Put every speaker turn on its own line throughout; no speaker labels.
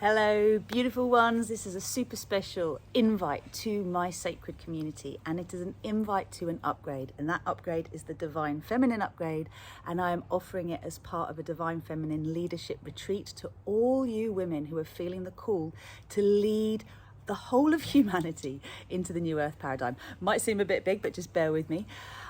Hello, beautiful ones. This is a super special invite to my sacred community, and it is an invite to an upgrade, and that upgrade is the Divine Feminine upgrade, and I am offering it as part of a Divine Feminine leadership retreat to all you women who are feeling the call to lead the whole of humanity into the new earth paradigm. Might seem a bit big, but just bear with me.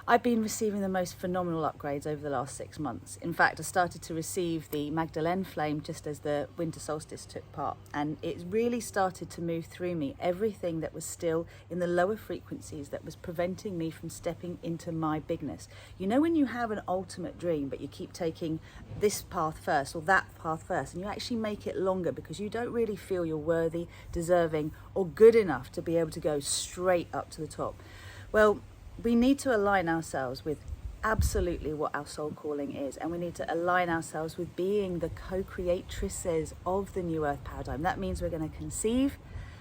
I've been receiving the most phenomenal upgrades over the last 6 months. In fact, I started to receive the Magdalene flame just as the winter solstice took part, and it really started to move through me everything that was still in the lower frequencies that was preventing me from stepping into my bigness. You know, when you have an ultimate dream but you keep taking this path first or that path first, and you actually make it longer because you don't really feel you're worthy, deserving or good enough to be able to go straight up to the top. Well, we need to align ourselves with absolutely what our soul calling is, and we need to align ourselves with being the co-creatrices of the new earth paradigm. That means we're going to conceive,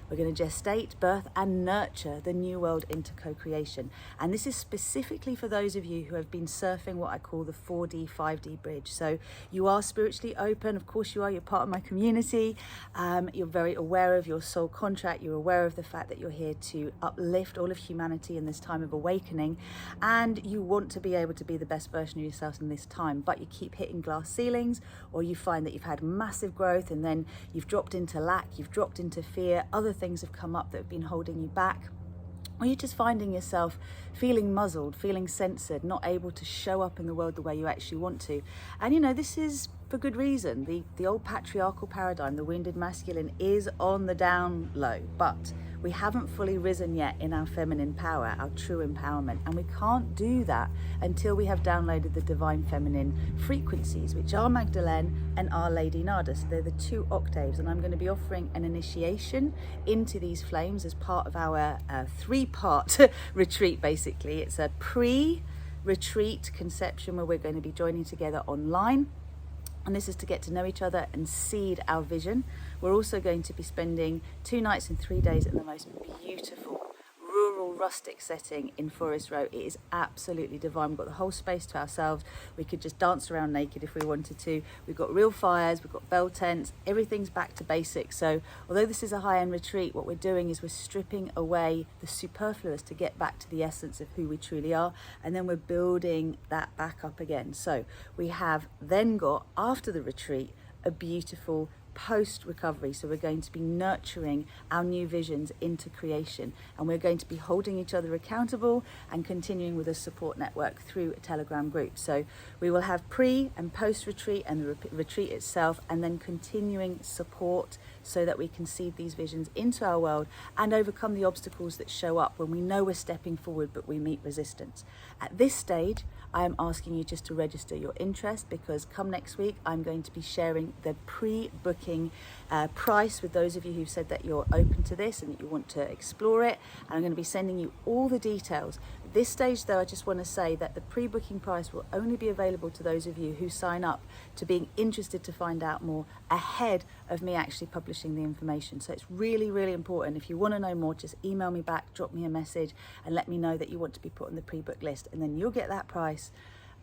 we're going to gestate, birth and nurture the new world into co-creation. And this is specifically for those of you who have been surfing what I call the 4D, 5D bridge. So you are spiritually open, of course you are, you're part of my community. You're very aware of your soul contract, you're aware of the fact that you're here to uplift all of humanity in this time of awakening, and you want to be able to be the best version of yourself in this time, but you keep hitting glass ceilings, or you find that you've had massive growth and then you've dropped into lack, you've dropped into fear, other things have come up that have been holding you back, or you're just finding yourself feeling muzzled, feeling censored, not able to show up in the world the way you actually want to. And you know, this is for good reason. The old patriarchal paradigm, the wounded masculine, is on the down low, but we haven't fully risen yet in our feminine power, our true empowerment, and we can't do that until we have downloaded the divine feminine frequencies, which are Magdalene and Our Lady Nada. So they're the 2 octaves, and I'm going to be offering an initiation into these flames as part of our 3-part retreat. Basically, it's a pre-retreat conception where we're going to be joining together online. And this is to get to know each other and seed our vision. We're also going to be spending 2 nights and 3 days in the most beautiful rural rustic setting in Forest Row. It is absolutely divine. We've got the whole space to ourselves. We could just dance around naked if we wanted to. We've got real fires, we've got bell tents, everything's back to basics. So although this is a high-end retreat, what we're doing is we're stripping away the superfluous to get back to the essence of who we truly are, and then we're building that back up again. So we have then got, after the retreat, a beautiful post-recovery. So we're going to be nurturing our new visions into creation, and we're going to be holding each other accountable and continuing with a support network through a Telegram group. So we will have pre and post-retreat and the retreat itself, and then continuing support so that we can seed these visions into our world and overcome the obstacles that show up when we know we're stepping forward but we meet resistance. At this stage, I am asking you just to register your interest, because come next week I'm going to be sharing the pre-booking price with those of you who've said that you're open to this and that you want to explore it, and I'm going to be sending you all the details. At this stage though, I just want to say that the pre-booking price will only be available to those of you who sign up to being interested to find out more ahead of me actually publishing the information. So it's really, really important. If you want to know more, just email me back, drop me a message and let me know that you want to be put on the pre-book list, and then you'll get that price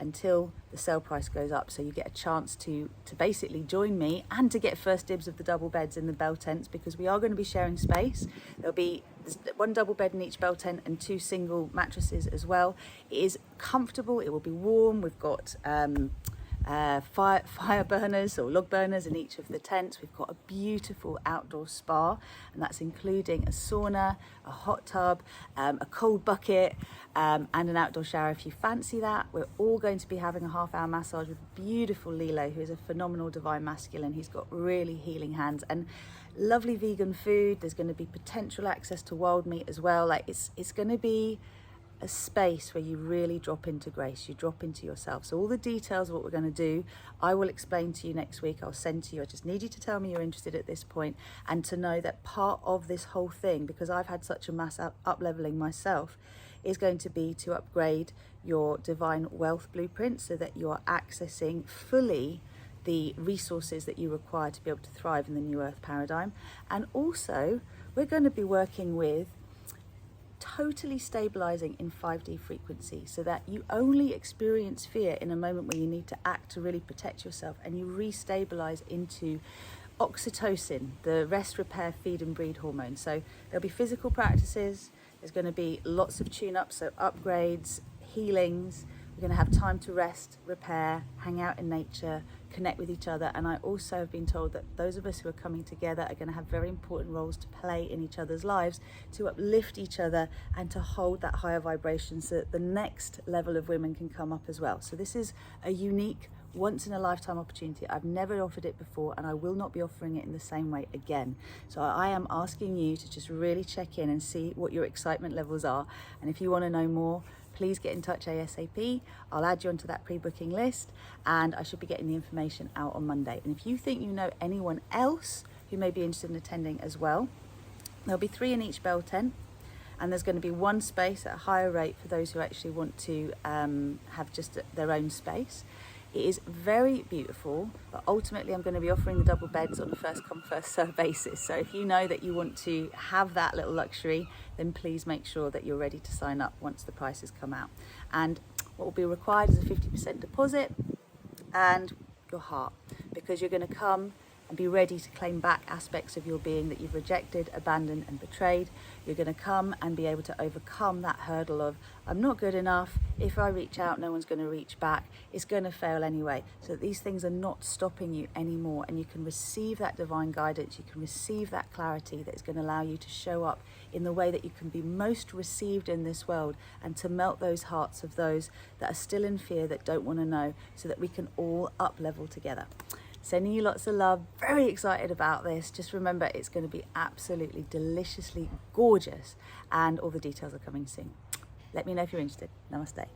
until the sale price goes up. So you get a chance to basically join me and to get first dibs of the double beds in the bell tents, because we are going to be sharing space. There's 1 double bed in each bell tent and 2 single mattresses as well. It is comfortable, it will be warm. We've got fire burners or log burners in each of the tents. We've got a beautiful outdoor spa, and that's including a sauna, a hot tub, a cold bucket, and an outdoor shower if you fancy that. We're all going to be having a half-hour massage with beautiful Lilo, who is a phenomenal divine masculine. He's got really healing hands, and lovely vegan food. There's going to be potential access to wild meat as well. Like it's going to be a space where you really drop into grace, you drop into yourself. So all the details of what we're going to do, I will explain to you next week. I'll send to you. I just need you to tell me you're interested at this point, and to know that part of this whole thing, because I've had such a mass up-leveling myself, is going to be to upgrade your divine wealth blueprint so that you are accessing fully the resources that you require to be able to thrive in the new earth paradigm. And also we're going to be working with totally stabilizing in 5D frequency, so that you only experience fear in a moment where you need to act to really protect yourself, and you restabilize into oxytocin, the rest, repair, feed and breed hormone. So there'll be physical practices, there's going to be lots of tune-ups, so upgrades, healings. We're going to have time to rest, repair, hang out in nature, connect with each other. And I also have been told that those of us who are coming together are going to have very important roles to play in each other's lives, to uplift each other and to hold that higher vibration so that the next level of women can come up as well. So this is a unique, once in a lifetime opportunity. I've never offered it before, and I will not be offering it in the same way again. So I am asking you to just really check in and see what your excitement levels are. And if you want to know more, please get in touch ASAP. I'll add you onto that pre-booking list, and I should be getting the information out on Monday. And if you think you know anyone else who may be interested in attending as well, there'll be 3 in each bell tent, and there's going to be 1 space at a higher rate for those who actually want to have just their own space. It is very beautiful, but ultimately I'm going to be offering the double beds on a first come first serve basis. So if you know that you want to have that little luxury, then please make sure that you're ready to sign up once the prices come out. And what will be required is a 50% deposit and your heart, because you're going to come and be ready to claim back aspects of your being that you've rejected, abandoned and betrayed. You're going to come and be able to overcome that hurdle of, I'm not good enough, if I reach out no one's going to reach back, it's going to fail anyway. So these things are not stopping you anymore, and you can receive that divine guidance, you can receive that clarity that is going to allow you to show up in the way that you can be most received in this world, and to melt those hearts of those that are still in fear, that don't want to know, so that we can all up level together. Sending you lots of love, very excited about this. Just remember, it's going to be absolutely deliciously gorgeous, and all the details are coming soon. Let me know if you're interested. Namaste.